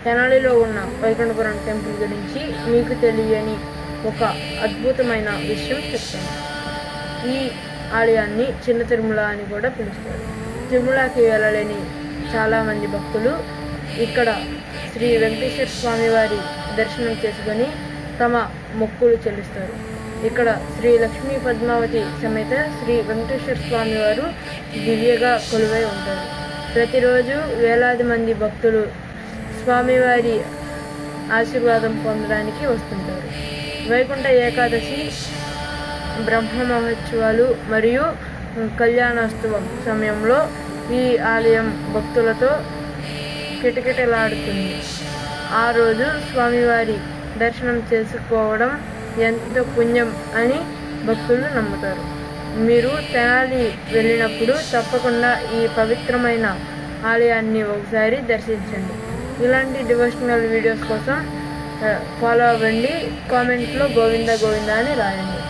తెనాలిలో ఉన్న వైకుంఠపురం టెంపుల్ గురించి మీకు తెలియని ఒక అద్భుతమైన విషయం చెప్తాను. ఈ ఆలయాన్ని చిన్న తిరుమల అని కూడా పిలుస్తారు. తిరుమలకి వెళ్ళలేని చాలామంది భక్తులు ఇక్కడ శ్రీ వెంకటేశ్వర స్వామి వారి దర్శనం చేసుకొని తమ మొక్కులు చెల్లిస్తారు. ఇక్కడ శ్రీ లక్ష్మీ పద్మావతి సమేత శ్రీ వెంకటేశ్వర స్వామి వారు దివ్యగా కొలువై ఉంటారు. ప్రతిరోజు వేలాది మంది భక్తులు స్వామివారి ఆశీర్వాదం పొందడానికి వస్తుంటారు. వైకుంఠ ఏకాదశి, బ్రహ్మ మహోత్సవాలు మరియు కళ్యాణోత్సవం సమయంలో ఈ ఆలయం భక్తులతో కిటకిటలాడుతుంది. ఆ రోజు స్వామివారి దర్శనం చేసుకోవడం ఎంతో పుణ్యం అని భక్తులు నమ్ముతారు. మీరు తెనాలి వెళ్ళినప్పుడు తప్పకుండా ఈ పవిత్రమైన ఆలయాన్ని ఒకసారి దర్శించండి. ఇలాంటి డివోషనల్ వీడియోస్ కోసం ఫాలో అవ్వండి. కామెంట్లో గోవింద గోవింద అని రాయండి.